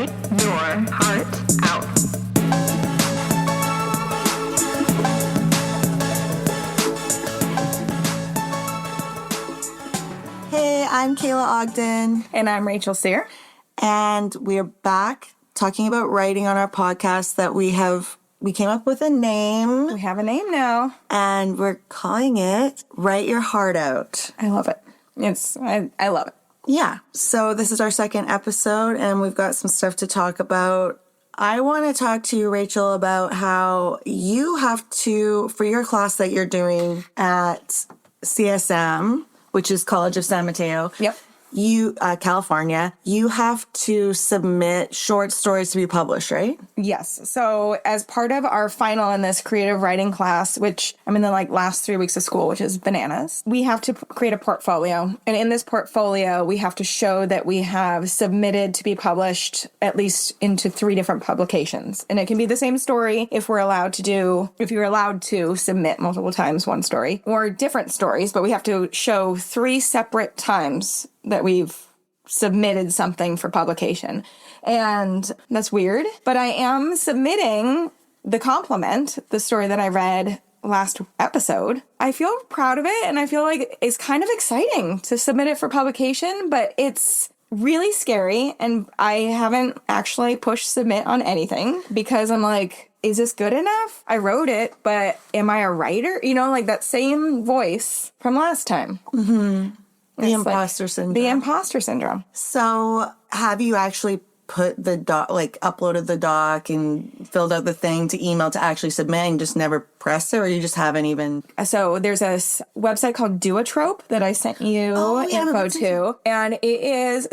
Write your heart out. Hey, I'm Kayla Ogden. And I'm Rachel Sear. And we're back talking about writing on our podcast that we came up with a name. We have a name now. And we're calling it Write Your Heart Out. I love it. I love it. Yeah. So this is our second episode and we've got some stuff to talk about. I want to talk to you, Rachel, about how you have to, for your class that you're doing at CSM, which is College of San Mateo. Yep. California, you have to submit short stories to be published, right? Yes. So as part of our final in this creative writing class, which I'm in the last 3 weeks of school, which is bananas, we have to create a portfolio. And in this portfolio, we have to show that we have submitted to be published at least into 3 different publications. And it can be the same story if you're allowed to submit multiple times one story or different stories, but we have to show 3 separate times that we've submitted something for publication. And that's weird, but I am submitting The Compliment, the story that I read last episode. I feel proud of it, and I feel like it's kind of exciting to submit it for publication, but it's really scary, and I haven't actually pushed submit on anything because I'm like, is this good enough? I wrote it, but am I a writer? That same voice from last time. Mm-hmm. The imposter syndrome. The imposter syndrome. So have you actually put the doc, uploaded the doc and filled out the thing to email to actually submit and just never pressed it, or you just haven't even? So there's a website called Duotrope that I sent you info to. And it is,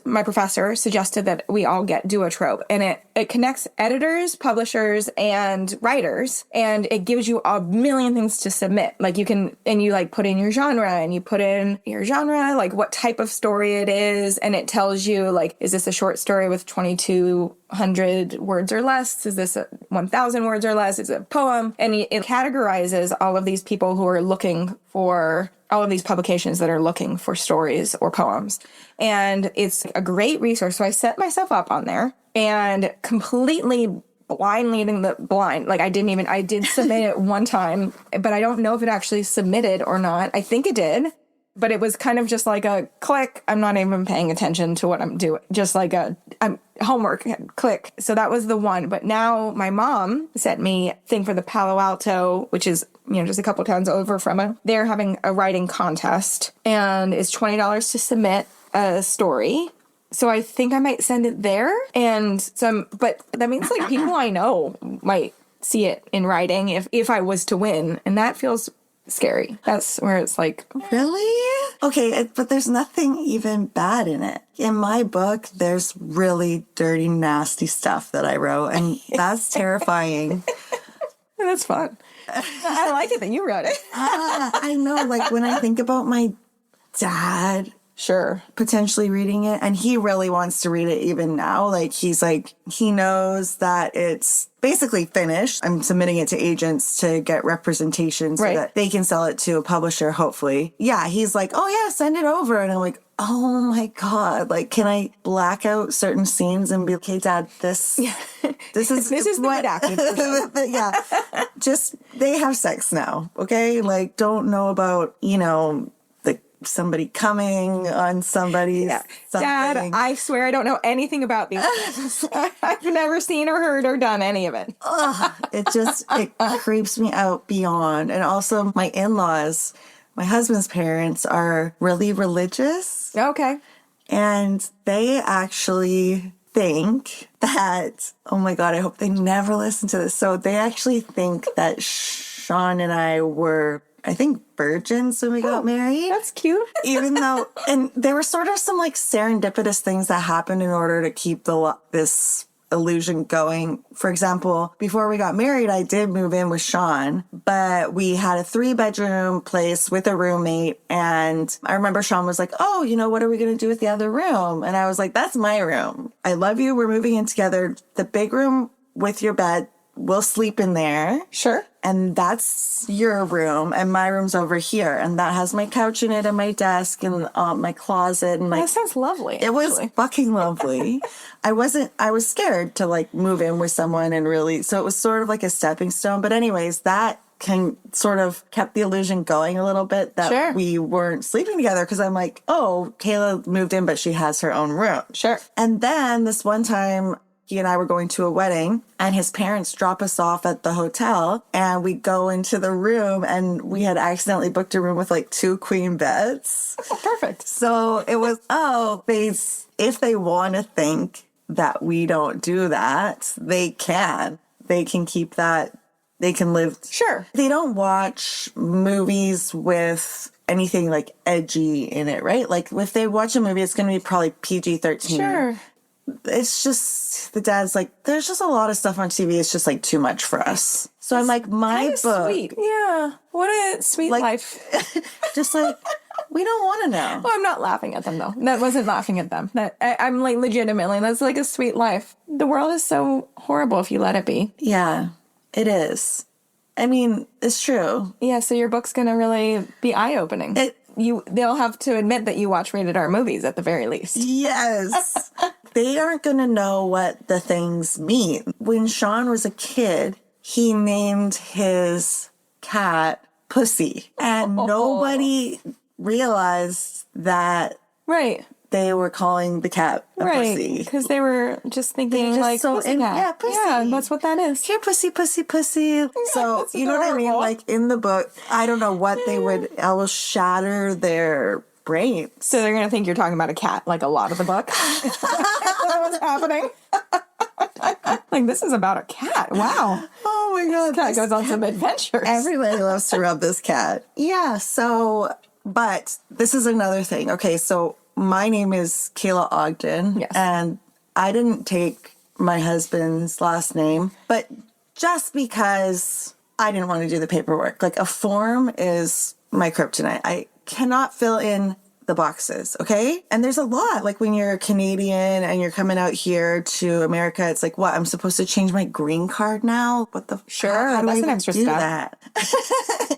my professor suggested that we all get Duotrope, and it connects editors, publishers, and writers, and it gives you a million things to submit. You put in your genre, and you put in your genre, what type of story it is, and it tells you, is this a short story with 2,200 words or less? Is this 1,000 words or less? Is it a poem? And it categorizes all of these people who are looking for all of these publications that are looking for stories or poems. And it's a great resource. So I set myself up on there and completely blind leading the blind. I did submit it one time, but I don't know if it actually submitted or not. I think it did. But it was kind of just like a click. I'm not even paying attention to what I'm doing. Just I'm homework, click. So that was the one. But now my mom sent me a thing for the Palo Alto, which is, just a couple towns over from it. They're having a writing contest, and it's $20 to submit a story. So I think I might send it there. But that means people I know might see it in writing if I was to win. And that feels scary. That's where it's really? Okay, but there's nothing even bad in it. In my book, there's really dirty, nasty stuff that I wrote, and that's terrifying. That's fun. I like it that you wrote it. I know, when I think about my dad potentially reading it, and he really wants to read it even now. He knows that it's basically finished. I'm submitting it to agents to get representation so that they can sell it to a publisher, hopefully. Yeah, he's like, oh yeah, send it over. And I'm like, oh my God, can I black out certain scenes and be like, okay, Dad, this is what redacted. Yeah. Just, they have sex now, okay? Don't know about, somebody coming on somebody's something. Dad, I swear I don't know anything about these things. I've never seen or heard or done any of it. It creeps me out beyond. And also my in-laws, my husband's parents are really religious. Okay. And they actually think that, oh my God, I hope they never listen to this. So they actually think that Sean and I were, I think, virgins when we got married. That's cute. Even though, and there were sort of some serendipitous things that happened in order to keep this illusion going. For example, before we got married, I did move in with Sean, but we had a 3-bedroom place with a roommate. And I remember Sean was like, oh, what are we going to do with the other room? And I was like, that's my room. I love you. We're moving in together. The big room with your bed we'll sleep in there. Sure. And that's your room, and my room's over here, and that has my couch in it, and my desk, and my closet, and That sounds lovely. It was fucking lovely. I was scared to like move in with someone and really, so it was sort of like a stepping stone. But anyways, that can sort of kept the illusion going a little bit that we weren't sleeping together, because I'm like, oh, Kayla moved in, but she has her own room. Sure. And then this one time, he and I were going to a wedding, and his parents drop us off at the hotel, and we go into the room, and we had accidentally booked a room with like 2 queen beds. Oh, perfect. So it was, if they want to think that we don't do that, they can. They can keep that. They can live. Sure. They don't watch movies with anything like edgy in it, right? Like if they watch a movie, it's going to be probably PG-13. Sure. It's just, the dad's like, there's just a lot of stuff on TV. It's just like too much for us. So I'm like, my book. Sweet. Yeah. What a sweet life. Just like, we don't want to know. Well, I'm not laughing at them though. That wasn't laughing at them. I'm like legitimately, that's like a sweet life. The world is so horrible if you let it be. Yeah, it is. I mean, it's true. Yeah. So your book's going to really be eye-opening. They'll have to admit that you watch rated R movies at the very least. Yes. They aren't going to know what the things mean. When Sean was a kid, he named his cat Pussy. And nobody realized that they were calling the cat a pussy. Because they were just thinking like, pussy. Yeah, that's what that is. Here, pussy, pussy, pussy. So, you know what I mean? Like in the book, I don't know what I will shatter their brains. So they're going to think you're talking about a cat, like a lot of the book. What's happening? Like, this is about a cat. Wow. Oh my God. This cat goes on some adventures. Everybody loves to rub this cat. Yeah. So, but this is another thing. Okay. So my name is Kayla Ogden. Yes. And I didn't take my husband's last name, but just because I didn't want to do the paperwork. Like, a form is my kryptonite. I cannot fill in the boxes, okay? And there's a lot. Like, when you're Canadian and you're coming out here to America, it's like, what? I'm supposed to change my green card now? What the? Sure, how do that's I an even extra do step. that?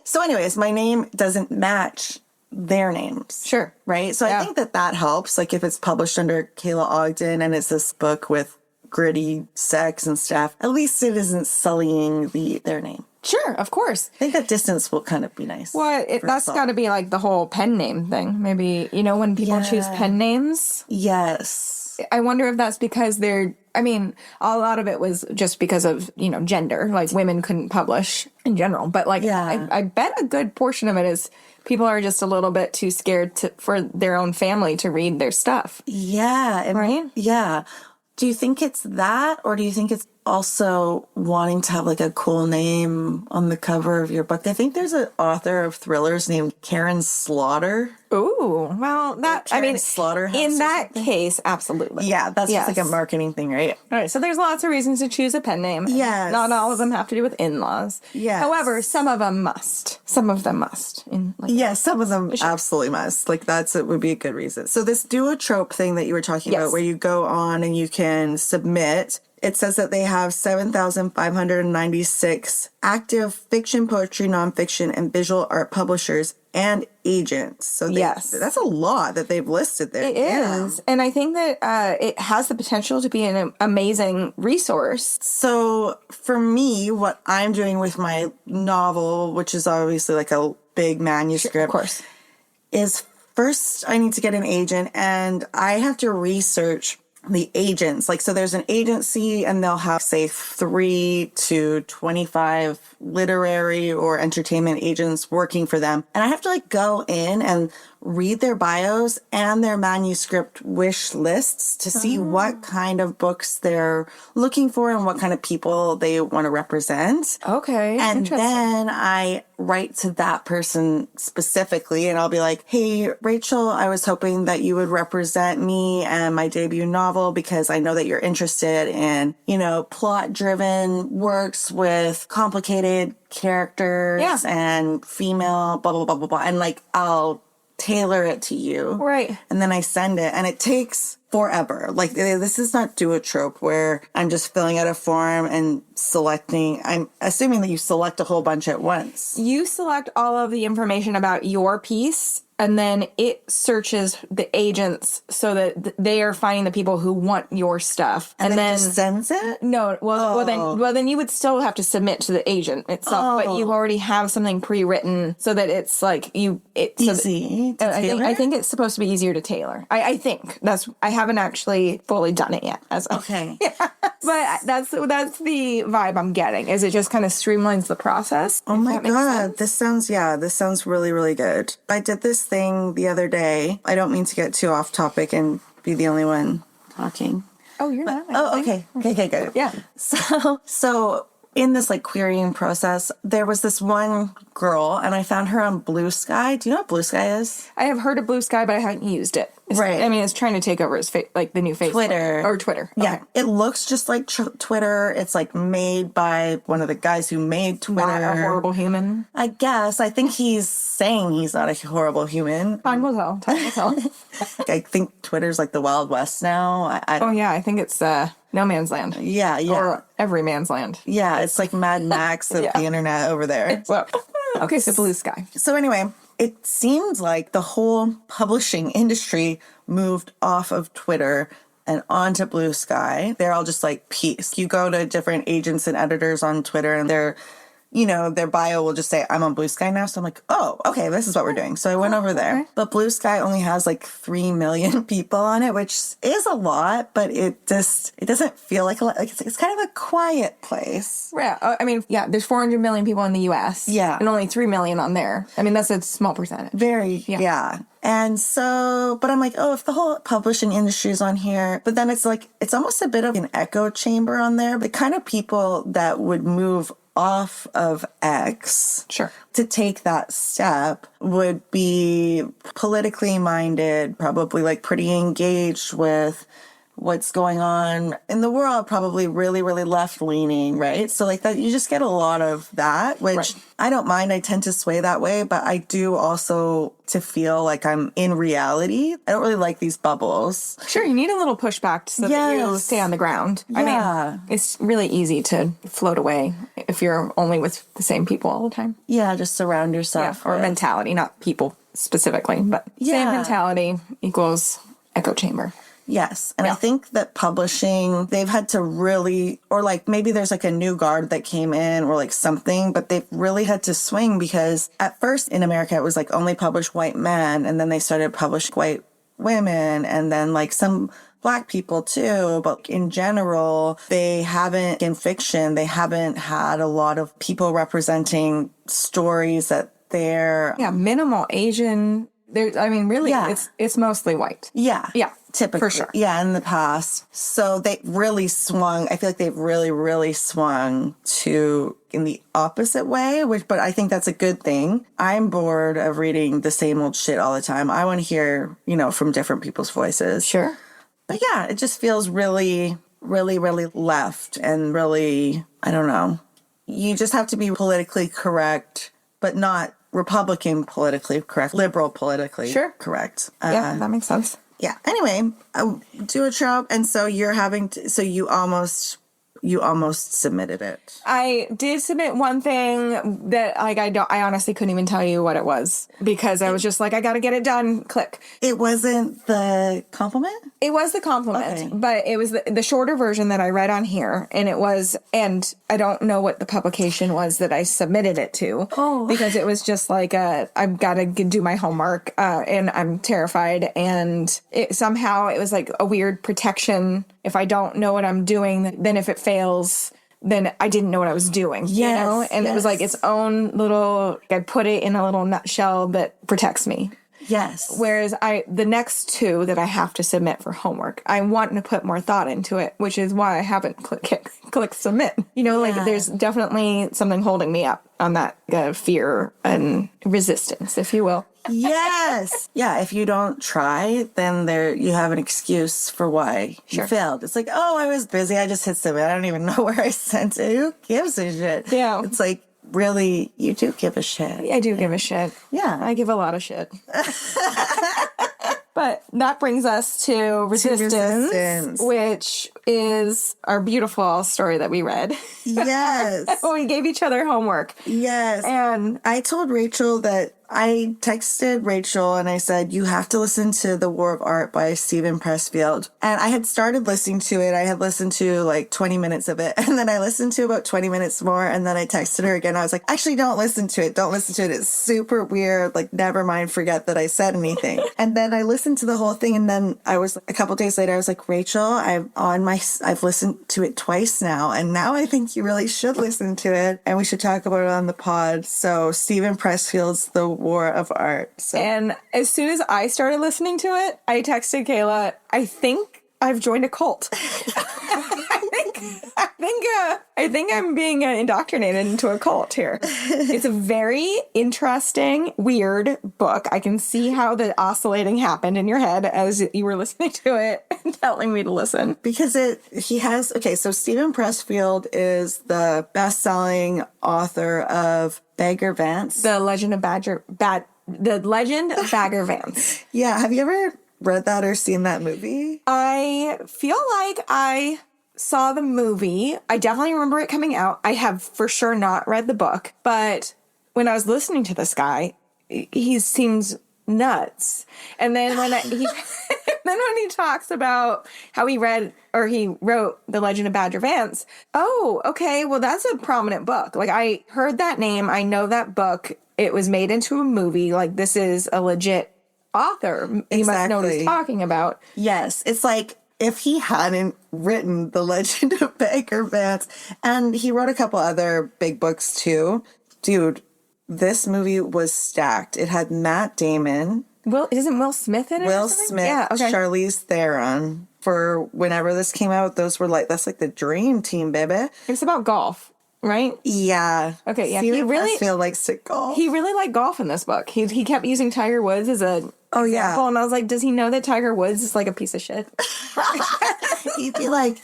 So, anyways, my name doesn't match their names. Sure. Right? So I think that helps. Like, if it's published under Kayla Ogden and it's this book with gritty sex and stuff, at least it isn't sullying their name. Sure, of course. I think that distance will kind of be nice. Well, that's got to be like the whole pen name thing. Maybe, when people choose pen names. Yes. I wonder if that's because a lot of it was just because of, gender. Like, women couldn't publish in general. But, like, I bet a good portion of it is people are just a little bit too scared for their own family to read their stuff. Yeah. Right? Yeah. Do you think it's that, or do you think it's also wanting to have like a cool name on the cover of your book? I think there's an author of thrillers named Karen Slaughter. Ooh, well, Slaughterhouse in that case, absolutely. Yeah, that's just like a marketing thing, right? All right, so there's lots of reasons to choose a pen name. Yes. Not all of them have to do with in-laws. Yes. However, some of them must. Some of them must. Some of them absolutely must. Like, it would be a good reason. So this duotrope thing that you were talking about, where you go on and you can submit, it says that they have 7,596 active fiction, poetry, nonfiction, and visual art publishers and agents. So that's a lot that they've listed there. It is. And I think that it has the potential to be an amazing resource. So for me, what I'm doing with my novel, which is obviously like a big manuscript, of course, is first I need to get an agent, and I have to research the agents. Like, so there's an agency and they'll have, say, 3 to 25 literary or entertainment agents working for them. And I have to like go in and read their bios and their manuscript wish lists to see what kind of books they're looking for and what kind of people they want to represent. Okay. And then I write to that person specifically, and I'll be like, hey, Rachel, I was hoping that you would represent me and my debut novel because I know that you're interested in, plot-driven works with complicated characters and female, blah, blah, blah, blah, blah. And like, I'll tailor it to you. Right. And then I send it, and it takes forever. Like, this is not Duotrope where I'm just filling out a form and selecting. I'm assuming that you select a whole bunch at once. You select all of the information about your piece, and then it searches the agents so that they are finding the people who want your stuff, and then just sends it. No, well then you would still have to submit to the agent itself, but you already have something pre-written so that it's like easy. I think it's supposed to be easier to tailor. I think I haven't actually fully done it yet. Okay, but that's the vibe I'm getting. Is it just kind of streamlines the process? Oh my god, this sounds really, really good. I did this thing the other day. I don't mean to get too off topic and be the only one talking. Oh, you're not. Okay, good. Yeah. So in this like querying process, there was this one girl, and I found her on Blue Sky. Do you know what Blue Sky is? I have heard of Blue Sky, but I haven't used it. Right. I mean, it's trying to take over his like the new Facebook. Twitter. Or Twitter. Okay. Yeah. It looks just like Twitter. It's like made by one of the guys who made Twitter. Not a horrible human. I guess. I think he's saying he's not a horrible human. Time will tell. I think Twitter's like the Wild West now. I think it's no man's land. Yeah. Or every man's land. Yeah, it's like Mad Max of the internet over there. So Blue Sky. So anyway, it seems like the whole publishing industry moved off of Twitter and onto Blue Sky. They're all just like peace. You go to different agents and editors on Twitter, and their bio will just say, I'm on Blue Sky now. So I'm like, oh, okay, this is what we're doing. So I went over there. Okay. But Blue Sky only has like 3 million people on it, which is a lot, but it doesn't feel like a lot. Like it's kind of a quiet place. Yeah. I mean, there's 400 million people in the US. Yeah. And only 3 million on there. I mean, that's a small percentage. Yeah. And so, but I'm like, oh, if the whole publishing industry is on here, but then it's like, it's almost a bit of an echo chamber on there. The kind of people that would move off of X to take that step would be politically minded, probably like pretty engaged with what's going on in the world, probably really, really left-leaning, right? So like that, you just get a lot of that, which I don't mind. I tend to sway that way, but I do also to feel like I'm in reality. I don't really like these bubbles. Sure, you need a little pushback so that you stay on the ground. Yeah. I mean, it's really easy to float away if you're only with the same people all the time. Yeah, just surround yourself. Or mentality, not people specifically, but same mentality equals echo chamber. Yes. And I think that publishing, they've had to really, or like maybe there's like a new guard that came in or like something, but they've really had to swing because at first in America, it was like only published white men. And then they started publishing white women and then like some Black people too. But in general, they haven't, in fiction, they haven't had a lot of people representing stories that they're... Yeah, minimal Asian... it's mostly white. Yeah. Typically. For sure. Yeah, in the past. So they really swung. I feel like they've really, really swung to in the opposite way, but I think that's a good thing. I'm bored of reading the same old shit all the time. I want to hear, from different people's voices. Sure. But yeah, it just feels really, really, really left and really, I don't know. You just have to be politically correct, but not Republican politically correct, liberal politically correct. Yeah, that makes sense. Yeah. Anyway, Duotrope, and so you're having to, so you almost submitted it. I did submit one thing that I honestly couldn't even tell you what it was because I was just like, I got to get it done. Click. It wasn't the compliment? It was the compliment, but it was the shorter version that I read on here. And I don't know what the publication was that I submitted it to because it was just like, I've got to do my homework and I'm terrified. And somehow it was like a weird protection. If I don't know what I'm doing, then if it fails, then I didn't know what I was doing, And it was like its own little, I put it in a little nutshell that protects me. Yes. Whereas the next two that I have to submit for homework, I want to put more thought into it, which is why I haven't click submit. There's definitely something holding me up on that fear and resistance, if you will. Yes. Yeah. If you don't try, then you have an excuse for why you failed. It's like, I was busy. I just hit submit. I don't even know where I sent it. Who gives a shit? Yeah. It's like, really, you do give a shit. I do give a shit. Yeah. I give a lot of shit. But that brings us to Resistance, which is our beautiful story that we read. Yes. We gave each other homework. Yes. And I told Rachel that I texted Rachel and I said, you have to listen to The War of Art by Steven Pressfield. And I had started listening to it. I had listened to like 20 minutes of it. And then I listened to about 20 minutes more. And then I texted her again. I was like, actually, don't listen to it. Don't listen to it. It's super weird. Like, never mind. Forget that I said anything. And then I listened to the whole thing. And then I was a couple days later, I was like, Rachel, I've listened to it twice now. And now I think you really should listen to it. And we should talk about it on the pod. So Steven Pressfield's The War of Art. So. And as soon as I started listening to it, I texted Kayla, I think I've joined a cult. I think I'm being indoctrinated into a cult here. It's a very interesting, weird book. I can see how the oscillating happened in your head as you were listening to it and telling me to listen. Because so Steven Pressfield is the best-selling author of Bagger Vance. The Legend of Bagger Vance. Yeah, have you ever read that or seen that movie? I feel like I saw the movie. I definitely remember it coming out. I have for sure not read the book, but when I was listening to this guy, he seems nuts. And then when he talks about how he wrote The Legend of Badger Vance, oh, okay, well, that's a prominent book. Like, I heard that name. I know that book. It was made into a movie. Like, this is a legit author. You must know what he's talking about. Yes. It's like, if he hadn't written The Legend of Bagger Vance, and he wrote a couple other big books too, dude, this movie was stacked. It had Matt Damon. Isn't Will Smith in it? Will Smith, yeah, okay. Charlize Theron. For whenever this came out, that's like the dream team, baby. It's about golf, right? Yeah. Okay, yeah. Steven Pressfield likes to golf. He really liked golf in this book. He kept using Tiger Woods as a example, and I was like, does he know that Tiger Woods is like a piece of shit? He'd be like,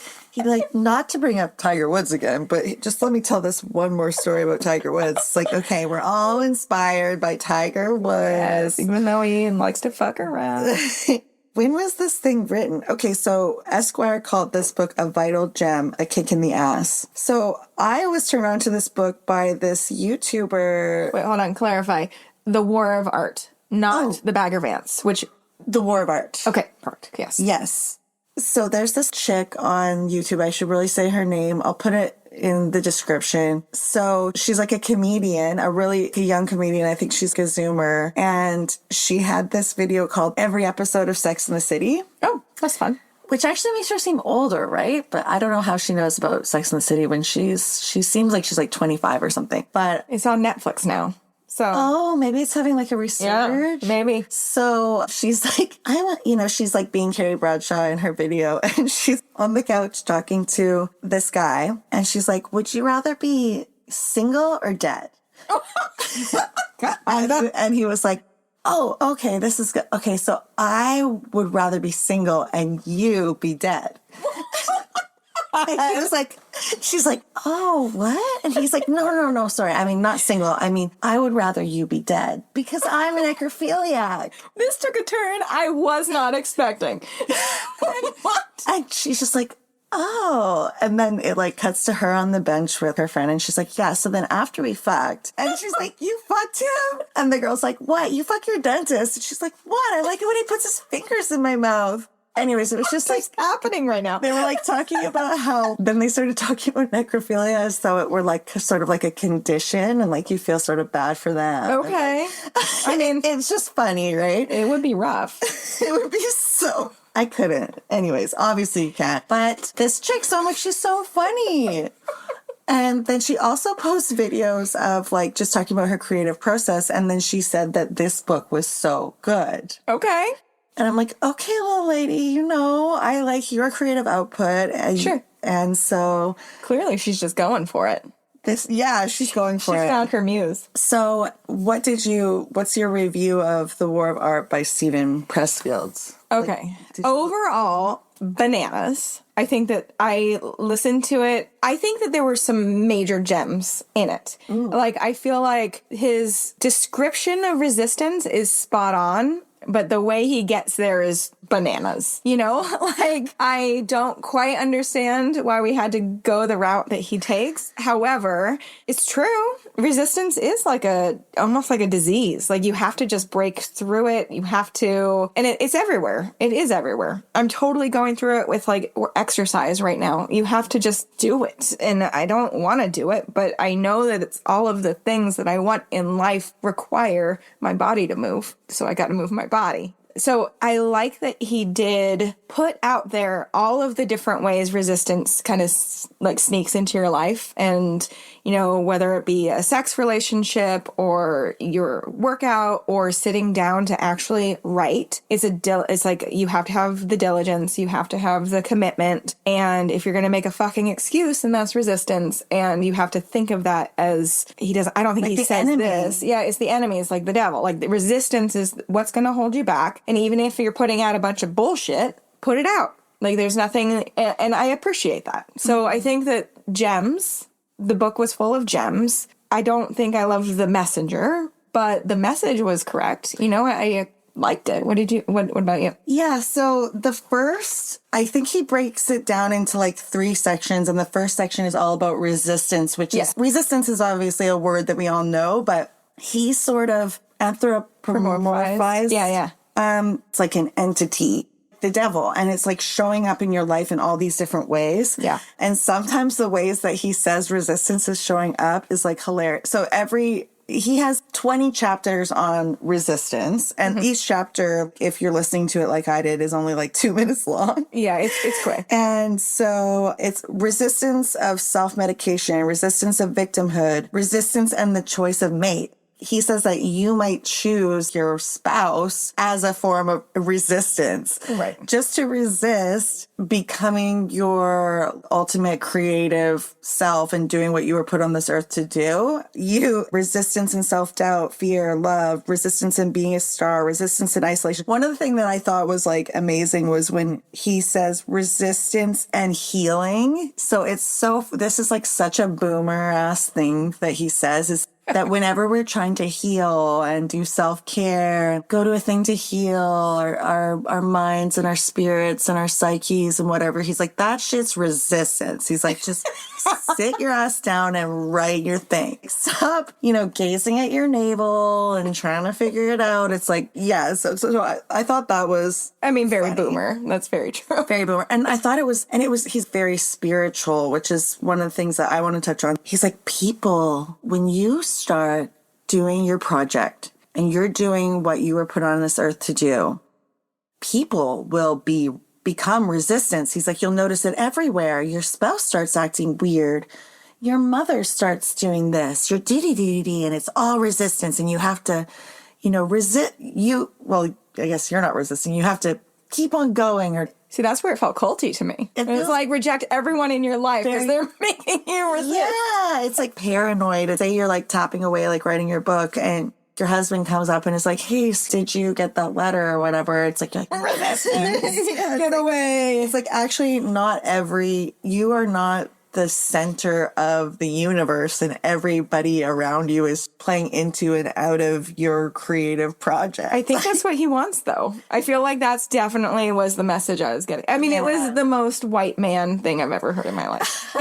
not to bring up Tiger Woods again, but just let me tell this one more story about Tiger Woods. It's like, okay, we're all inspired by Tiger Woods. Yes, even though he likes to fuck around. When was this thing written? Okay, so Esquire called this book a vital gem, a kick in the ass. So I was turned on to this book by this YouTuber. Wait, hold on, clarify. The War of Art, not the Bagger Vance, which... The War of Art. Okay, perfect, yes. Yes. So there's this chick on YouTube. I should really say her name. I'll put it in the description. So she's like a comedian, a young comedian. I think she's a Zoomer. And she had this video called Every Episode of Sex and the City. Oh, that's fun. Which actually makes her seem older, right? But I don't know how she knows about Sex and the City when she seems like she's like 25 or something. But it's on Netflix now. So maybe it's having like a resurge. Yeah, maybe. So she's like, she's like being Carrie Bradshaw in her video, and she's on the couch talking to this guy, and she's like, would you rather be single or dead? And he was like, oh, okay, this is good. Okay, so I would rather be single and you be dead. I was like, she's like, oh, what? And he's like, no, sorry. I mean, not single. I mean, I would rather you be dead because I'm a necrophiliac. This took a turn I was not expecting. What? And she's just like, oh. And then it like cuts to her on the bench with her friend. And she's like, yeah, so then after we fucked. And she's like, you fucked him? And the girl's like, what? You fuck your dentist? And she's like, what? I like it when he puts his fingers in my mouth. Anyways, it was just like happening right now. They were like talking about how then they started talking about necrophilia as though it were like sort of like a condition and like you feel sort of bad for them. Okay. I mean, it's just funny, right? It would be rough. It would be so. I couldn't. Anyways, obviously you can't. But this chick, she's so funny. And then she also posts videos of like just talking about her creative process. And then she said that this book was so good. Okay. And I'm like, okay, little lady, I like your creative output. And, sure. And so. Clearly, she's just going for it. She's going for it. She found her muse. So what's your review of The War of Art by Steven Pressfield? Okay. Overall, bananas. I think that I listened to it. I think that there were some major gems in it. Ooh. Like, I feel like his description of resistance is spot on. but the way he gets there is bananas, you know? Like, I don't quite understand why we had to go the route that he takes. However, it's true. Resistance is like almost like a disease. Like, you have to just break through it. You have to, and it's everywhere. It is everywhere. I'm totally going through it with like exercise right now. You have to just do it. And I don't want to do it, but I know that it's all of the things that I want in life require my body to move. So I got to move my body. So I like that he did put out there all of the different ways resistance kind of like sneaks into your life. And, you know, whether it be a sex relationship or your workout or sitting down to actually write, it's like you have to have the diligence, you have to have the commitment. And if you're going to make a fucking excuse, then that's resistance. And you have to think of that as I don't think like he says enemy. This. Yeah, it's the enemy. It's like the devil. Like, the resistance is what's going to hold you back. And even if you're putting out a bunch of bullshit, put it out. Like, there's nothing, and I appreciate that. So I think that the book was full of gems. I don't think I loved the messenger, but the message was correct. You know, I liked it. What about you? Yeah, so I think he breaks it down into like 3 sections, and the first section is all about resistance, resistance is obviously a word that we all know, but he sort of anthropomorphized. Yeah. It's like an entity, the devil, and it's like showing up in your life in all these different ways. Yeah. And sometimes the ways that he says resistance is showing up is like hilarious. So he has 20 chapters on resistance, and each chapter, if you're listening to it like I did, is only like 2 minutes long. Yeah, it's quick. And so it's resistance of self-medication, resistance of victimhood, resistance and the choice of mate. He says that you might choose your spouse as a form of resistance. Right. Just to resist becoming your ultimate creative self and doing what you were put on this earth to do. Resistance and self-doubt, fear, love, resistance in being a star, resistance in isolation. One of the things that I thought was like amazing was when he says resistance and healing. So this is like such a boomer ass thing that he says is that whenever we're trying to heal and do self-care, go to a thing to heal our minds and our spirits and our psyches and whatever, he's like, that shit's resistance. He's like, just sit your ass down and write your thing. Stop, gazing at your navel and trying to figure it out. It's like, yeah. So I thought that was, very funny. Boomer. That's very true. Very boomer. And I thought he's very spiritual, which is one of the things that I want to touch on. He's like, people, when you start doing your project and you're doing what you were put on this earth to do, people will become resistance. He's like, you'll notice it everywhere. Your spouse starts acting weird. Your mother starts doing this. Your dee-dee-dee-dee, and it's all resistance. And you have to, resist you. Well, I guess you're not resisting. You have to keep on going. Or see, that's where it felt culty to me. It was like reject everyone in your life because they're making you resist. Yeah, it's like paranoid. Say you're like tapping away, like writing your book, and your husband comes up and is like, hey, did you get that letter or whatever? It's like, resistance. Get away. It's like, actually, you are not the center of the universe, and everybody around you is playing into and out of your creative project. I think that's what he wants, though. I feel like that's definitely was the message I was getting. It was the most white man thing I've ever heard in my life.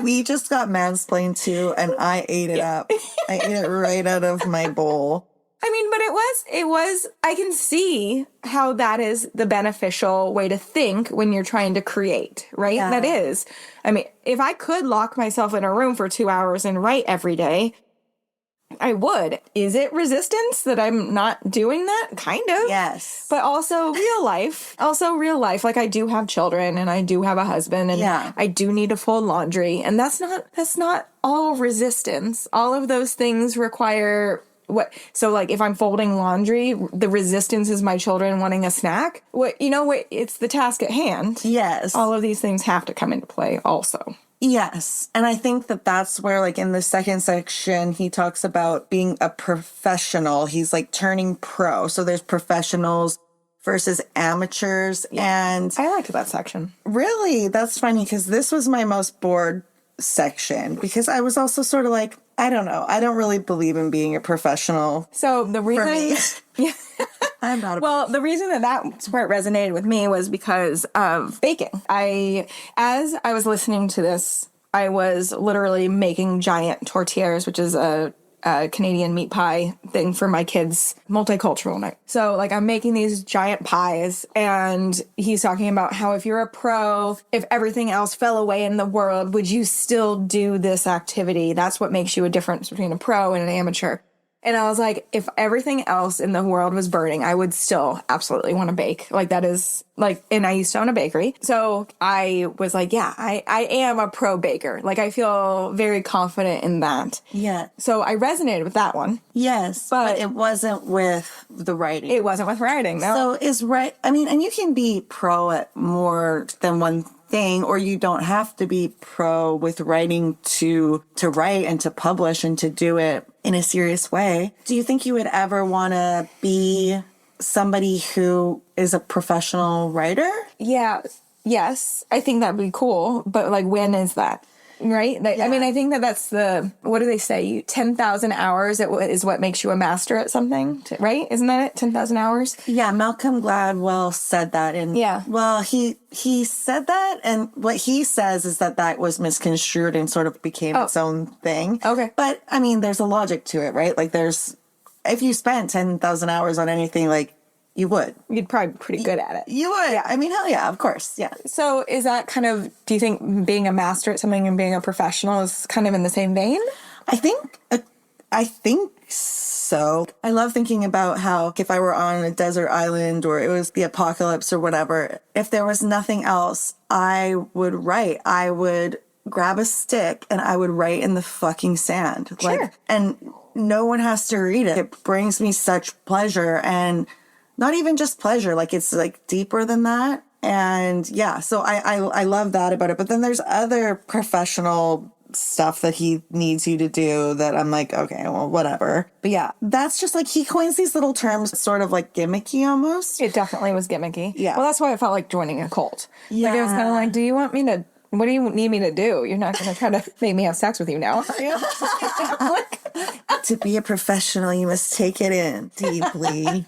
We just got mansplained too, and I ate it up. I ate it right out of my bowl. But it was, I can see how that is the beneficial way to think when you're trying to create, right? Yeah. That is. If I could lock myself in a room for 2 hours and write every day, I would. Is it resistance that I'm not doing that? Kind of. Yes. But also real life. Like, I do have children and I do have a husband and I do need to fold laundry. And that's not all resistance. All of those things require so like if I'm folding laundry, the resistance is my children wanting a snack. It's the task at hand. Yes. All of these things have to come into play also. Yes. And I think that that's where, like, in the second section, he talks about being a professional. He's like turning pro. So there's professionals versus amateurs. Yeah. And I liked that section. Really? That's funny because this was my most bored section because I was also sort of like, I don't know. I don't really believe in being a professional. So the reason, yeah, I'm not. The reason that part resonated with me was because of baking. As I was listening to this, I was literally making giant tortillas, which is a Canadian meat pie thing for my kids' multicultural night. So like I'm making these giant pies, and he's talking about how if you're a pro, if everything else fell away in the world, would you still do this activity? That's what makes you a difference between a pro and an amateur. And I was like, if everything else in the world was burning, I would still absolutely want to bake. Like that is like, and I used to own a bakery. So I was like, yeah, I am a pro baker. Like I feel very confident in that. Yeah. So I resonated with that one. Yes. But it wasn't with the writing. It wasn't with writing, no. So I mean, and you can be pro at more than one thing, or you don't have to be pro with writing to write and to publish and to do it in a serious way. Do you think you would ever want to be somebody who is a professional writer? Yeah. Yes. I think that'd be cool. But like, when is that? Right? Like, yeah. I mean, I think that's what do they say? 10,000 hours is what makes you a master at something, right? Isn't that it? 10,000 hours? Yeah, Malcolm Gladwell said that. Well, he said that, and what he says is that was misconstrued and sort of became its own thing. Okay. But, I mean, there's a logic to it, right? Like, if you spent 10,000 hours on anything, like, you would. You'd probably be pretty good at it. You would. Yeah. I mean, hell yeah, of course. Yeah. So is that kind of, do you think being a master at something and being a professional is kind of in the same vein? I think so. I love thinking about how if I were on a desert island or it was the apocalypse or whatever, if there was nothing else, I would write. I would grab a stick and I would write in the fucking sand. Sure. And no one has to read it. It brings me such pleasure, and not even just pleasure, like it's like deeper than that. And yeah, so I love that about it. But then there's other professional stuff that he needs you to do that I'm like, okay, well, whatever. But yeah, that's just like he coins these little terms sort of like gimmicky almost. It definitely was gimmicky. Yeah. Well, that's why I felt like joining a cult. Yeah. Like it was kind of like, what do you need me to do? You're not going to try to make me have sex with you now, are you? To be a professional, you must take it in deeply.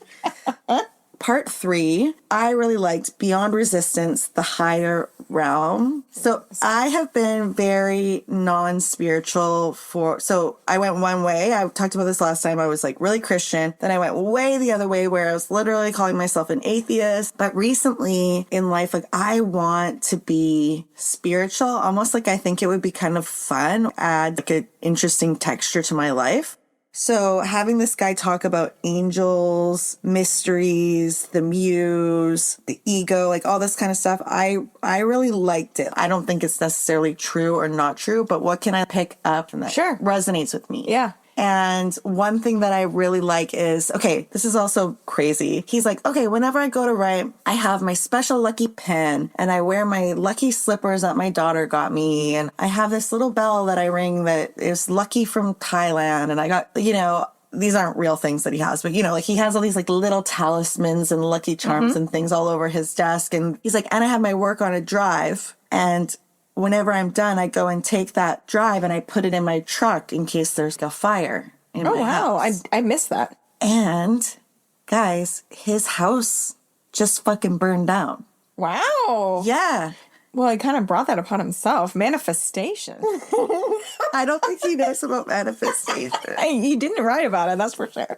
Part 3, I really liked Beyond Resistance, the Higher Realm. So I have been very non-spiritual so I went one way. I talked about this last time. I was like really Christian. Then I went way the other way where I was literally calling myself an atheist. But recently in life, like I want to be spiritual, almost like I think it would be kind of fun, add like an interesting texture to my life. So having this guy talk about angels, mysteries, the muse, the ego, like all this kind of stuff, I really liked it. I don't think it's necessarily true or not true, but what can I pick up and that resonates with me? Yeah. And one thing that I really like is, okay, this is also crazy. He's like, okay, whenever I go to write, I have my special lucky pen and I wear my lucky slippers that my daughter got me. And I have this little bell that I ring that is lucky from Thailand. And I got, these aren't real things that he has, but like he has all these like little talismans and lucky charms and things all over his desk. And he's like, and I have my work on a drive, and whenever I'm done, I go and take that drive and I put it in my truck in case there's a fire in my house. I missed that. And guys, his house just fucking burned down. Wow. Yeah. Well, he kind of brought that upon himself. Manifestation. I don't think he knows about manifestation. He didn't write about it, that's for sure.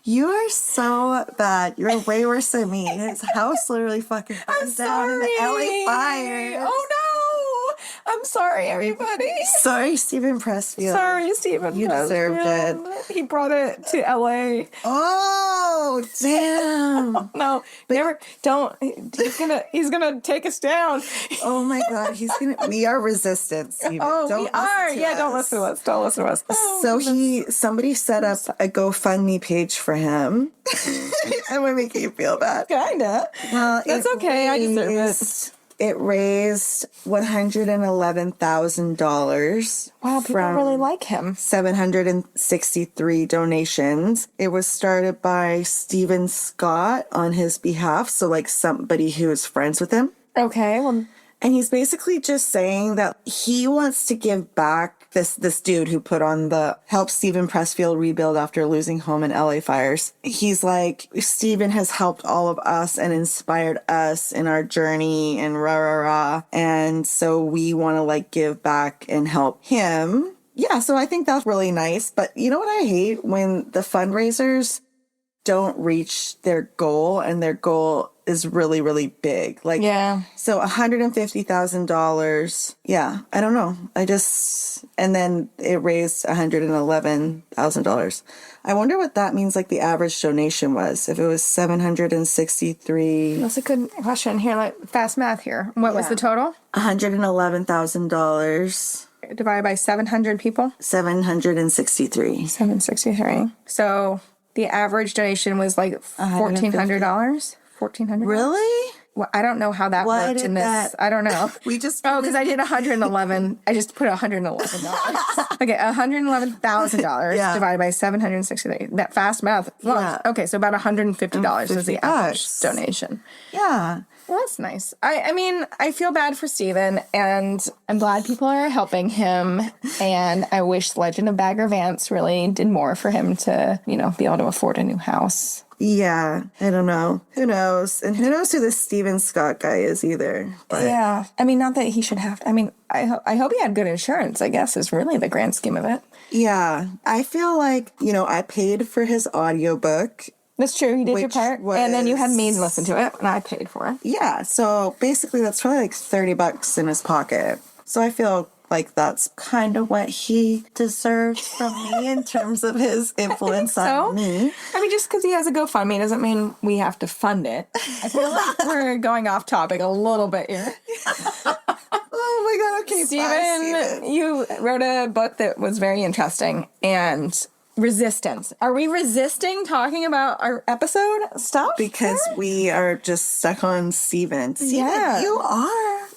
You are so bad. You're way worse than me. His house literally fucking burned down in the LA fire. Oh no! I'm sorry, everybody. Sorry, Steven Pressfield. Sorry, Steven. You deserved it. He brought it to LA. Oh, damn. No, never. Don't. He's gonna take us down. Oh my God, we are resistance. We are. Yeah, don't listen to us. Don't listen to us. So somebody set up a GoFundMe page for him. Am I making you feel bad? Kinda. Well, that's okay. I deserve it. It raised $111,000. Wow, people really like him. 763 donations. It was started by Stephen Scott on his behalf, so like somebody who is friends with him. Okay, well. And he's basically just saying that he wants to give back this dude who put on the help Steven Pressfield rebuild after losing home in LA fires. He's like, Steven has helped all of us and inspired us in our journey and rah, rah, rah. And so we want to like give back and help him. Yeah, so I think that's really nice. But you know what I hate? When the fundraisers don't reach their goal and their goal is really, really big. Like, yeah. So $150,000. Yeah, I don't know. And then it raised $111,000. I wonder what that means, like the average donation was. If it was 763. That's a good question. Here, like fast math here. What was the total? $111,000. Divided by 700 people? 763. 763. So the average donation was like $1,400. $1,400. Really? Well, I don't know how that worked in this. I don't know. We just because I did 111. I just put $111. Okay, $111,000 divided by 763. That fast math. Well, Yeah. Okay, so about $150 was the average donation. Yeah. Well, that's nice. I mean, I feel bad for Steven, and I'm glad people are helping him, and I wish Legend of Bagger Vance really did more for him to, be able to afford a new house. Yeah, I don't know. Who knows? And who knows who this Steven Scott guy is either. But yeah. I mean, not that he should have. I mean, I hope he had good insurance, I guess, is really the grand scheme of it. Yeah. I feel like, I paid for his audiobook. That's true. You did your part. And then you had me listen to it, and I paid for it. Yeah. So basically, that's probably like $30 in his pocket. So I feel like that's kind of what he deserves from me in terms of his influence on me. I mean, just because he has a GoFundMe doesn't mean we have to fund it. I feel like we're going off topic a little bit here. Oh my God. Okay, Steven, you wrote a book that was very interesting, and resistance. Are we resisting talking about our episode stuff? Because we are just stuck on Steven. Yeah. You are.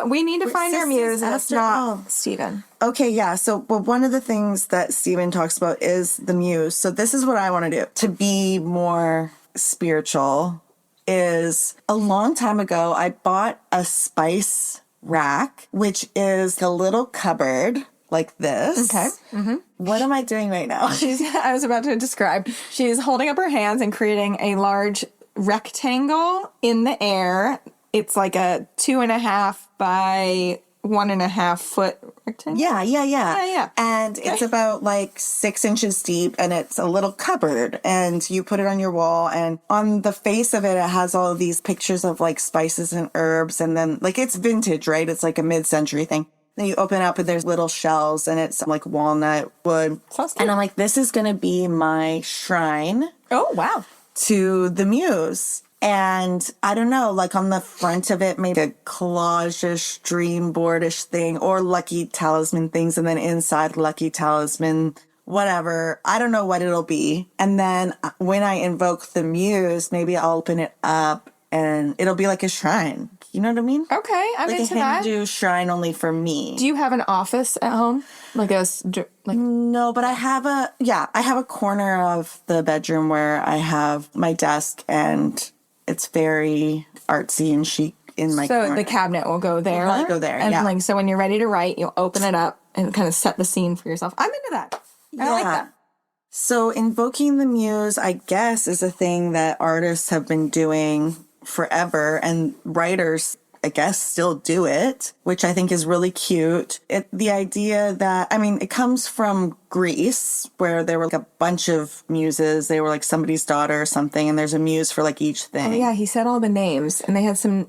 We need to find our muse, and it's not all. Steven. Okay, yeah. So, one of the things that Steven talks about is the muse. So this is what I want to do. To be more spiritual is a long time ago, I bought a spice rack, which is a little cupboard like this. Okay. Mm-hmm. What am I doing right now? I was about to describe. She's holding up her hands and creating a large rectangle in the air. It's like a 2.5 by 1.5 foot rectangle. Yeah. And it's about like 6 inches deep, and it's a little cupboard, and you put it on your wall, and on the face of it, it has all of these pictures of like spices and herbs, and then like it's vintage, right? It's like a mid-century thing. Then you open up and there's little shells, and it's like walnut wood. And I'm like, this is going to be my shrine. Oh, wow. To the muse. And I don't know, like on the front of it, maybe a collage-ish, dream board-ish thing, or lucky talisman things. And then inside, lucky talisman, whatever. I don't know what it'll be. And then when I invoke the muse, maybe I'll open it up and it'll be like a shrine. You know what I mean? Okay, I'm like into a that. Hindu shrine only for me. Do you have an office at home? No, but I have a corner of the bedroom where I have my desk, and it's very artsy and chic in my corner. So the cabinet will go there. It'll probably go there, and yeah. so when you're ready to write, you'll open it up and kind of set the scene for yourself. I'm into that. I like that. So invoking the muse, I guess, is a thing that artists have been doing forever, and writers, I guess, still do it, which I think is really cute. The idea that, it comes from Greece, where there were like a bunch of muses. They were like somebody's daughter or something, and there's a muse for like each thing. Oh yeah, he said all the names, and they had some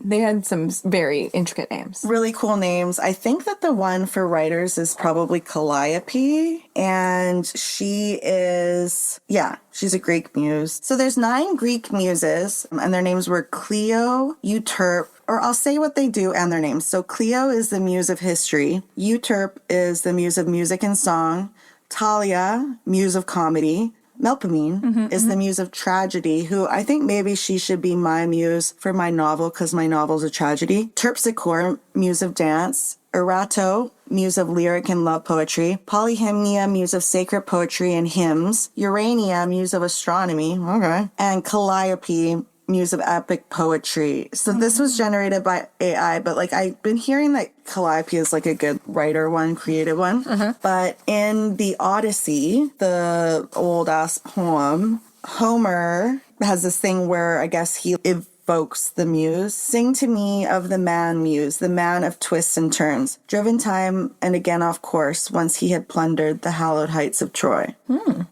very intricate names. Really cool names. I think that the one for writers is probably Calliope, and she's a Greek muse. So there's 9 Greek muses, and their names were Clio, Euterpe, or I'll say what they do and their names. So Clio is the muse of history. Euterpe is the muse of music and song. Talia, muse of comedy. Melpomene is the muse of tragedy, who I think maybe she should be my muse for my novel, because my novel's a tragedy. Terpsichore, muse of dance. Erato, muse of lyric and love poetry. Polyhymnia, muse of sacred poetry and hymns. Urania, muse of astronomy. Okay. And Calliope muse of epic poetry. So this was generated by AI, but like I've been hearing that Calliope is like a good writer one, creative one. But in the Odyssey, the old ass poem, Homer has this thing where I guess he evokes the muse. Sing to me of the man muse, the man of twists and turns, driven time and again off course once he had plundered the hallowed heights of Troy.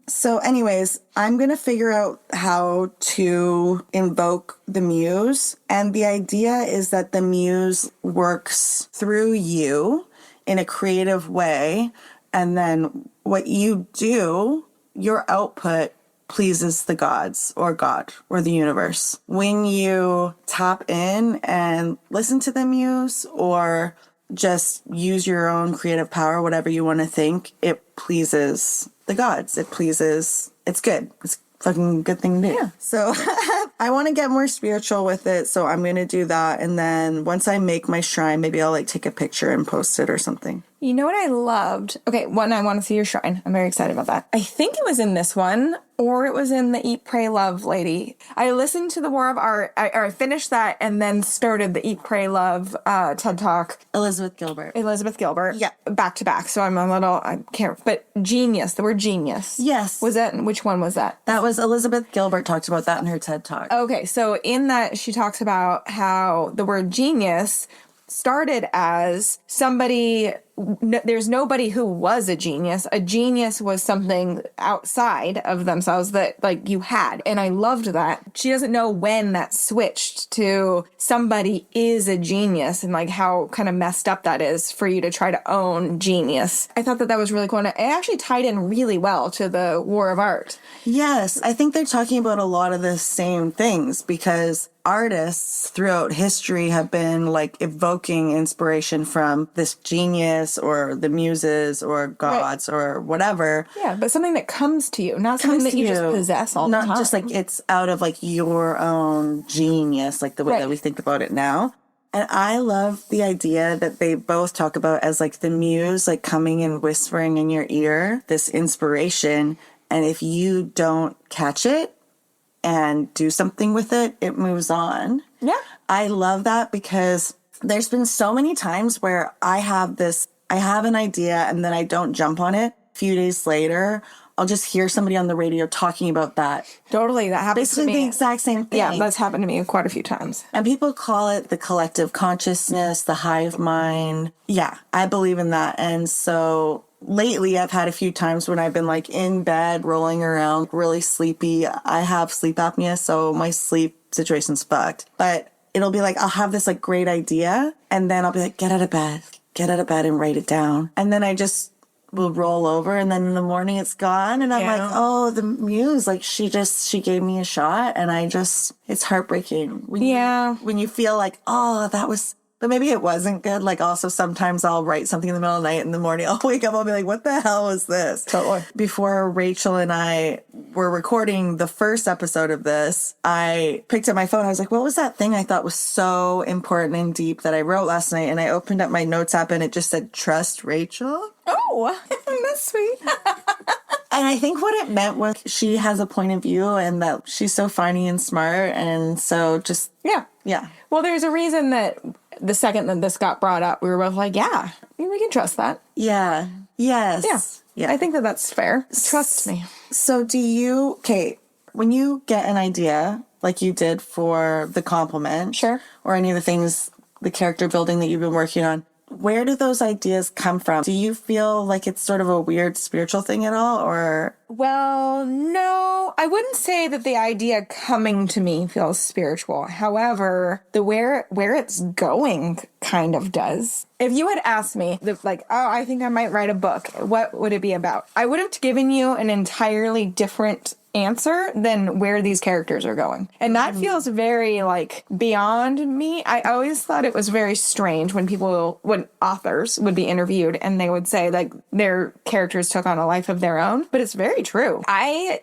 So anyways, I'm going to figure out how to invoke the muse. And the idea is that the muse works through you in a creative way. And then what you do, your output pleases the gods or God or the universe. When you tap in and listen to the muse or just use your own creative power, whatever you want to think, it pleases the gods. It's good. It's a fucking good thing to do. Yeah. So I want to get more spiritual with it. So I'm going to do that. And then once I make my shrine, maybe I'll like take a picture and post it or something. You know what I loved? Okay, one, I want to see your shrine. I'm very excited about that. I think it was in this one, or it was in the Eat, Pray, Love lady. I listened to the War of Art, I finished that, and then started the Eat, Pray, Love TED Talk. Elizabeth Gilbert. Yeah. Back to back. So I can't, but genius, the word genius. Yes. Which one was that? That was Elizabeth Gilbert talked about that in her TED Talk. Okay, so in that, she talks about how the word genius started as there's nobody who was a genius. A genius was something outside of themselves that like you had. And I loved that. She doesn't know when that switched to somebody is a genius and like how kind of messed up that is for you to try to own genius. I thought that was really cool. And it actually tied in really well to the War of Art. Yes, I think they're talking about a lot of the same things because artists throughout history have been like evoking inspiration from this genius or the muses or gods or whatever. Yeah, but something that comes to you, not something that you just possess all the time. Not just like it's out of like your own genius, like the way that we think about it now. And I love the idea that they both talk about as like the muse, like coming and whispering in your ear, this inspiration. And if you don't catch it and do something with it, it moves on. Yeah. I love that because there's been so many times where I have an idea and then I don't jump on it. A few days later, I'll just hear somebody on the radio talking about that. Totally. That happens to me. Basically the exact same thing. Yeah, that's happened to me quite a few times. And people call it the collective consciousness, the hive mind. Yeah, I believe in that. And so lately I've had a few times when I've been like in bed, rolling around, really sleepy. I have sleep apnea, so my sleep situation's fucked. But it'll be like, I'll have this like great idea. And then I'll be like, get out of bed and write it down. And then I just will roll over and then in the morning it's gone. And I'm like, oh, the muse, like she gave me a shot. And it's heartbreaking. When you feel like, oh, that was, but maybe it wasn't good. Like also sometimes I'll write something in the middle of the night, in the morning I'll wake up, I'll be like, what the hell was this? Totally. Before Rachel and I were recording the first episode of this, I picked up my phone. I was like, what was that thing I thought was so important and deep that I wrote last night? And I opened up my notes app and it just said, trust Rachel. Oh, that's sweet. And I think what it meant was she has a point of view and that she's so funny and smart. And so just, yeah. Well, there's a reason that the second that this got brought up, we were both like, yeah, we can trust that. Yeah. Yes. Yeah. I think that that's fair. Trust me. So when you get an idea like you did for the compliment, sure, or any of the things, the character building that you've been working on, where do those ideas come from? Do you feel like it's sort of a weird spiritual thing at all, or? Well, no, I wouldn't say that the idea coming to me feels spiritual. However, the where it's going kind of does. If you had asked me, I think I might write a book, what would it be about? I would have given you an entirely different answer than where these characters are going. And that feels very beyond me. I always thought it was very strange when authors would be interviewed and they would say their characters took on a life of their own, but it's very true.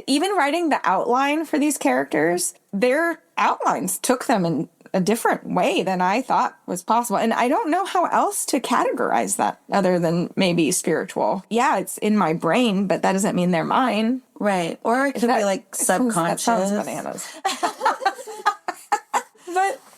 Even writing the outline for these characters, their outlines took them in a different way than I thought was possible. And I don't know how else to categorize that other than maybe spiritual. Yeah, it's in my brain, but that doesn't mean they're mine. Right. Or it could be subconscious. That sounds bananas.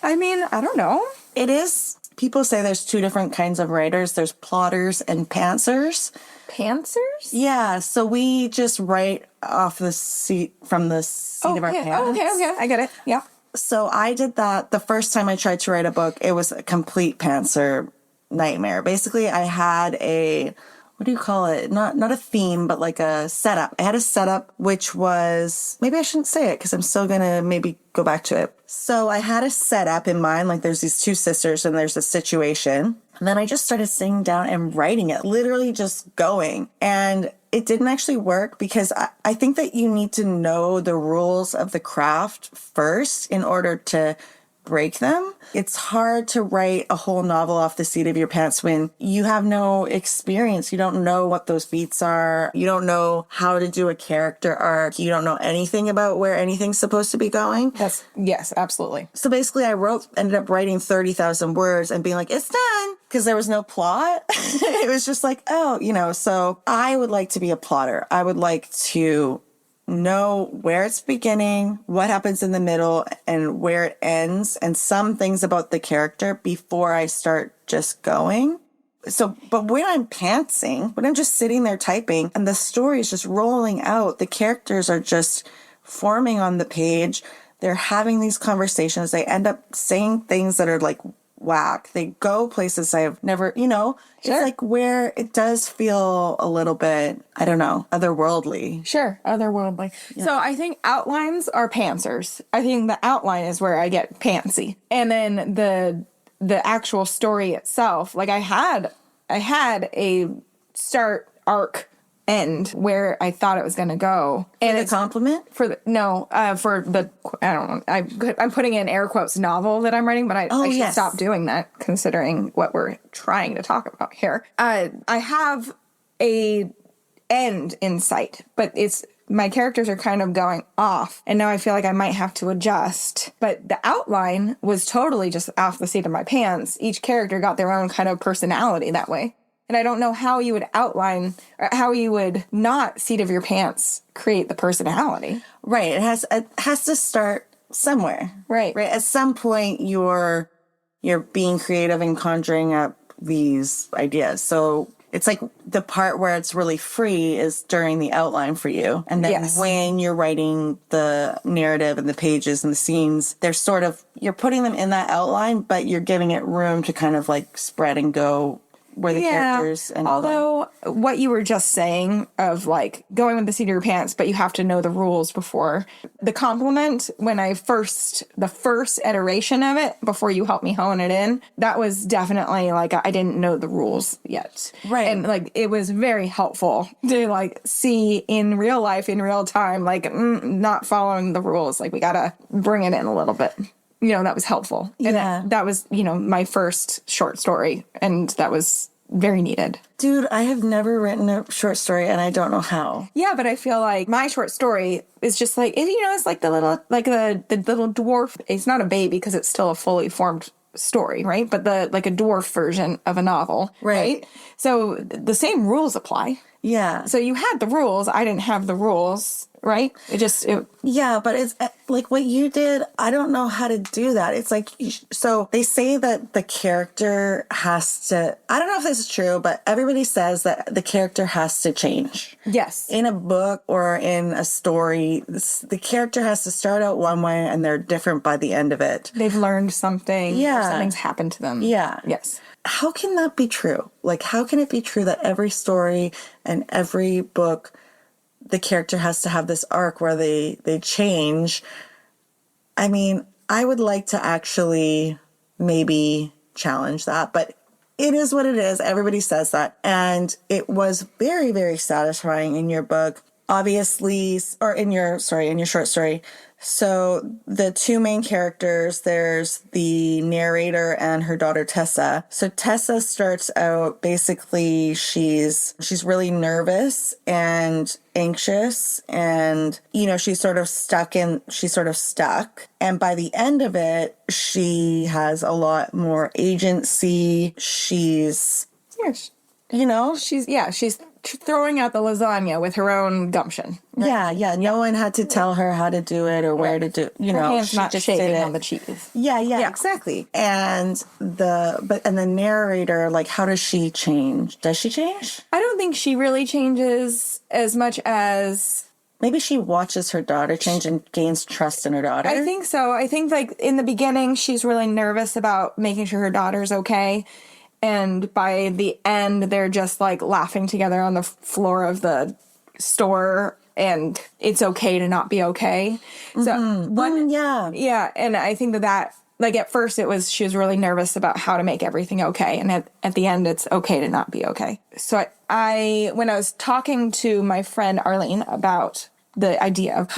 I mean, I don't know. It is. People say there's two different kinds of writers. There's plotters and pantsers. Pantsers? Yeah, so we just write off the seat from the seat of our pants. Oh, okay. I get it. Yeah. So I did that the first time I tried to write a book. It was a complete pantser nightmare. Basically, I had a, what do you call it? Not a theme, but like a setup. I had a setup, which was, maybe I shouldn't say it because I'm still going to maybe go back to it. So I had a setup in mind, like there's these two sisters and there's a situation. And then I just started sitting down and writing it, literally just going. And it didn't actually work because I think that you need to know the rules of the craft first in order to break them. It's hard to write a whole novel off the seat of your pants when you have no experience. You don't know what those beats are. You don't know how to do a character arc. You don't know anything about where anything's supposed to be going. Yes, absolutely. So basically ended up writing 30,000 words and being like, it's done. Because there was no plot. It was just like, so I would like to be a plotter. I would like to know where it's beginning, what happens in the middle, and where it ends, and some things about the character before I start just going. So, but when I'm pantsing, when I'm just sitting there typing and the story is just rolling out, the characters are just forming on the page. They're having these conversations. They end up saying things that are like whack. They go places I've never, Sure. It's like where it does feel a little bit, I don't know, otherworldly. Sure, otherworldly. Yeah. So I think outlines are pantsers. I think the outline is where I get pantsy. And then the actual story itself, like I had a start arc end where I thought it was going to go. And a compliment? I don't know. I'm putting in air quotes novel that I'm writing, but I should stop doing that considering what we're trying to talk about here. I have a end in sight, but my characters are kind of going off, and now I feel like I might have to adjust. But the outline was totally just off the seat of my pants. Each character got their own kind of personality that way. And I don't know how you would outline or how you would not seat of your pants create the personality. Right. It has to start somewhere. Right. Right. At some point you're being creative and conjuring up these ideas. So it's like the part where it's really free is during the outline for you. And then when you're writing the narrative and the pages and the scenes, they're sort of, you're putting them in that outline, but you're giving it room to kind of like spread and go where the characters and although what you were just saying of like going with the seat of your pants, but you have to know the rules before the compliment when the first iteration of it before you helped me hone it in, that was definitely like I didn't know the rules yet. Right. And like it was very helpful to like see in real life, in real time, like not following the rules. Like we gotta bring it in a little bit. That was helpful. And that was, my first short story. And that was very needed. Dude, I have never written a short story and I don't know how. Yeah, but I feel like my short story is just like, it's like the little dwarf. It's not a baby because it's still a fully formed story, right? But like a dwarf version of a novel. Right. So the same rules apply. Yeah. So you had the rules. I didn't have the rules. Right? Yeah, but it's like what you did. I don't know how to do that. It's like, so they say that the character has to, I don't know if this is true, but everybody says that the character has to change. Yes. In a book or in a story, the character has to start out one way and they're different by the end of it. They've learned something. Yeah. Or something's happened to them. Yeah. Yes. How can that be true? Like, how can it be true that every story and every book, the character has to have this arc where they change? I mean, I would like to actually maybe challenge that, but it is what it is. Everybody says that. And it was very, very satisfying in your book, obviously, or in your short story. So the two main characters, there's the narrator and her daughter Tessa. So Tessa starts out basically she's really nervous and anxious and she's sort of stuck. And by the end of it, she has a lot more agency. She's throwing out the lasagna with her own gumption. Right? Yeah. No one had to tell her how to do it or where to do. You know, hands she not just shaking did it. on the cheese. Yeah, exactly. And the narrator, like, how does she change? Does she change? I don't think she really changes as much as... Maybe she watches her daughter change and gains trust in her daughter. I think so. I think, like, in the beginning, she's really nervous about making sure her daughter's okay. And by the end, they're just, like, laughing together on the floor of the store. And it's okay to not be okay. So, yeah. And I think that, like, at first she was really nervous about how to make everything okay. And at the end, it's okay to not be okay. So when I was talking to my friend Arlene about the idea of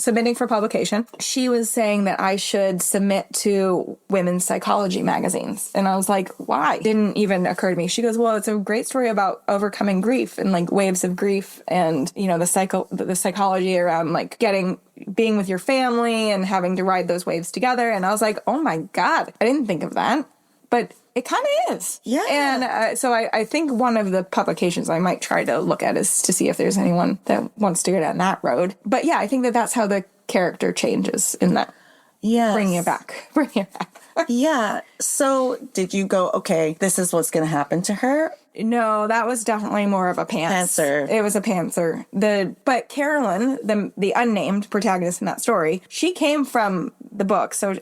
submitting for publication, she was saying that I should submit to women's psychology magazines. And I was like, why? Didn't even occur to me. She goes, well, it's a great story about overcoming grief and, like, waves of grief and, you know, the psychology around, like, being with your family and having to ride those waves together. And I was like, oh my God, I didn't think of that. But it kind of is. Yeah. And so I think one of the publications I might try to look at is to see if there's anyone that wants to go down that road. But yeah, I think that's how the character changes in that. Yes. Bring it back. Yeah. So did you go, okay, this is what's going to happen to her? No, that was definitely more of a pantser. It was a pantser. But Carolyn, the unnamed protagonist in that story, she came from the book. So,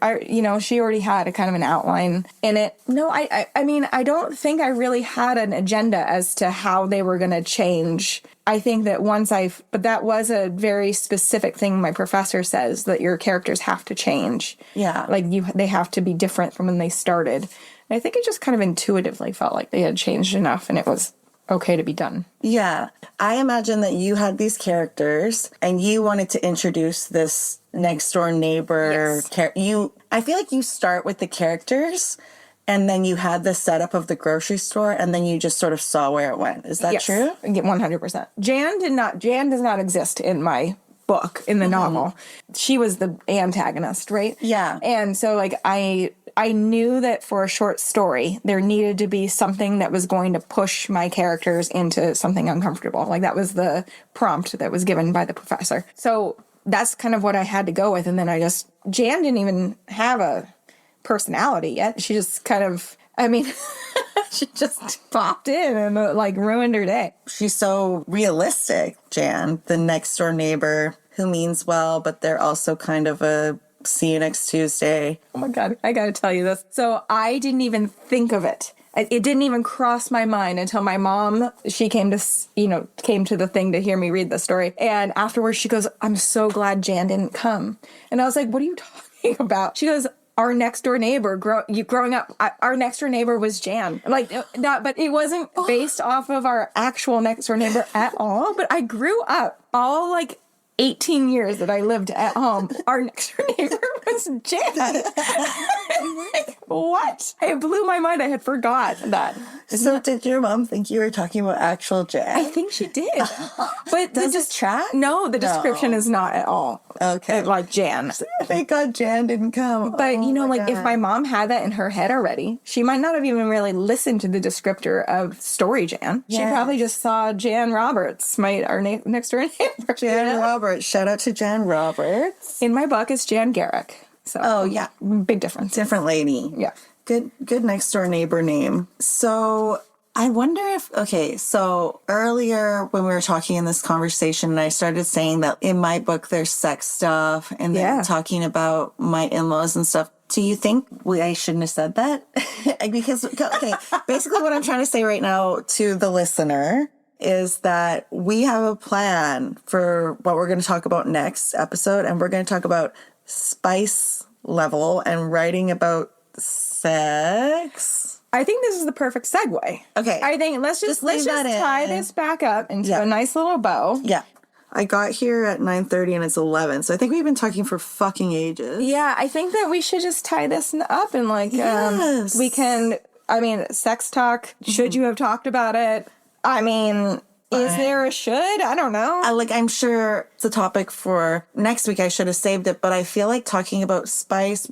she already had a kind of an outline in it. No, I mean, I don't think I really had an agenda as to how they were going to change. I think that but that was a very specific thing my professor says, that your characters have to change. Yeah. Like, they have to be different from when they started. And I think it just kind of intuitively felt like they had changed enough and it was okay to be done. Yeah. I imagine that you had these characters and you wanted to introduce this next door neighbor. Yes. I feel like you start with the characters and then you had the setup of the grocery store and then you just sort of saw where it went. Is that true? 100%. Jan does not exist in my book, in the novel. She was the antagonist, right? Yeah. And so, like, I knew that for a short story, there needed to be something that was going to push my characters into something uncomfortable. Like, that was the prompt that was given by the professor. So that's kind of what I had to go with. And then Jan didn't even have a personality yet. She just kind of, she just popped in and, like, ruined her day. She's so realistic, Jan, the next door neighbor who means well, but they're also kind of a see you next Tuesday. Oh my God, I gotta tell you this. So I didn't even think of it. It didn't even cross my mind until my mom, she came to the thing to hear me read the story. And afterwards she goes, I'm so glad Jan didn't come. And I was like, what are you talking about? She goes, our next door neighbor, growing up, our next door neighbor was Jan. Like, but it wasn't based off of our actual next door neighbor at all. But I grew up all, like, 18 years that I lived at home, our next door neighbor was Jan. Like, what? It blew my mind. I had forgotten that. So did your mom think you were talking about actual Jan? I think she did. But does it track? No, the description is not at all. Okay. Like Jan. Thank God Jan didn't come. But, if my mom had that in her head already, she might not have even really listened to the descriptor of Story Jan. Yes. She probably just saw Jan Roberts, our next door neighbor. Jan Roberts. Shout out to Jan Roberts. In my book, it's Jan Garrick. So, yeah. Big difference. Different lady. Yeah. Good next door neighbor name. So I wonder so earlier when we were talking in this conversation, and I started saying that in my book there's sex stuff and then talking about my in-laws and stuff. Do you think I shouldn't have said that? Because, basically what I'm trying to say right now to the listener is that we have a plan for what we're going to talk about next episode, and we're going to talk about spice level and writing about sex. I think this is the perfect segue. Okay. I think let's just tie this back up into a nice little bow. Yeah. I got here at 9:30 and it's 11, so I think we've been talking for fucking ages. Yeah, I think that we should just tie this up and we can, sex talk. Should you have talked about it? Is there a should? I don't know. I'm sure it's a topic for next week. I should have saved it, but I feel like talking about spice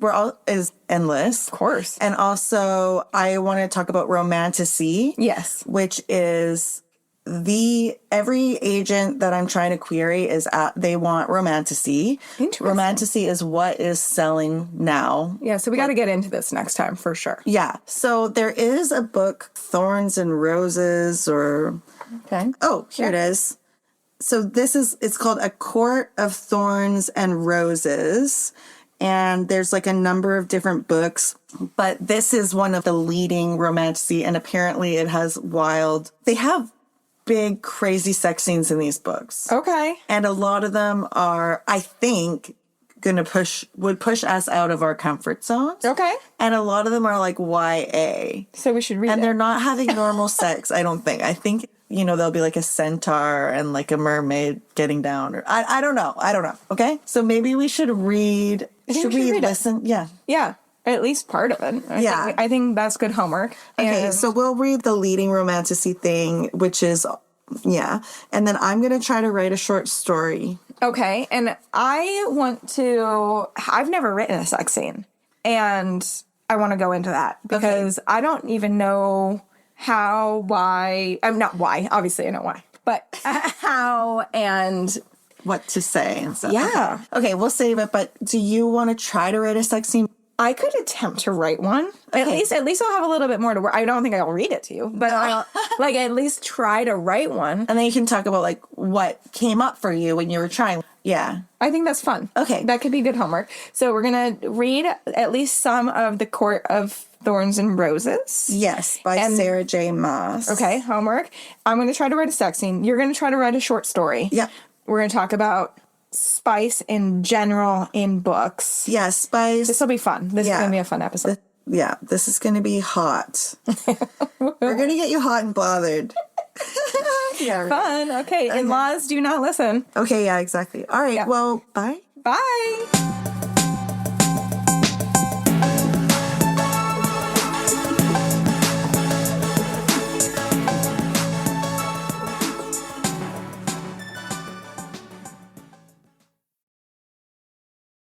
is endless. Of course. And also, I want to talk about romantasy. Yes. Which is every agent that I'm trying to query they want Romantasy. Interesting. Romantasy is what is selling now. Yeah, so we got to get into this next time for sure. Yeah. So there is a book, Thorns and Roses, or... Okay. Oh, here it is. So it's called A Court of Thorns and Roses. And there's like a number of different books, but this is one of the leading Romantasy, and apparently it has they have big, crazy sex scenes in these books. Okay. And a lot of them are, I think, would push us out of our comfort zones. Okay. And a lot of them are like YA. So we should read And it. they're not having normal sex, I don't think. I think, there'll be like a centaur and like a mermaid getting down. Or I don't know. Okay? So maybe we should read... listen. Yeah. Yeah. At least part of it. I think that's good homework. Okay, so we'll read the leading Romantasy thing, which is, and then I'm going to try to write a short story. Okay, and I've never written a sex scene, and I want to go into that because I don't even know not why, obviously I know why, but how and... what to say and stuff. Yeah. Okay, we'll save it, but do you want to try to write a sex scene? I could attempt to write one. Okay. At least I'll have a little bit more to work. I don't think I'll read it to you, but I'll at least try to write one. And then you can talk about like what came up for you when you were trying. Yeah. I think that's fun. Okay. That could be good homework. So we're going to read at least some of The Court of Thorns and Roses. Yes, by Sarah J. Maas. Okay, homework. I'm going to try to write a sex scene. You're going to try to write a short story. Yeah. We're going to talk about spice in general in books. Yeah, spice. This will be fun. This is going to be a fun episode. This is going to be hot. We're going to get you hot and bothered. Fun. Okay. In-laws, do not listen. Okay, yeah, exactly. All right, well, bye. Bye.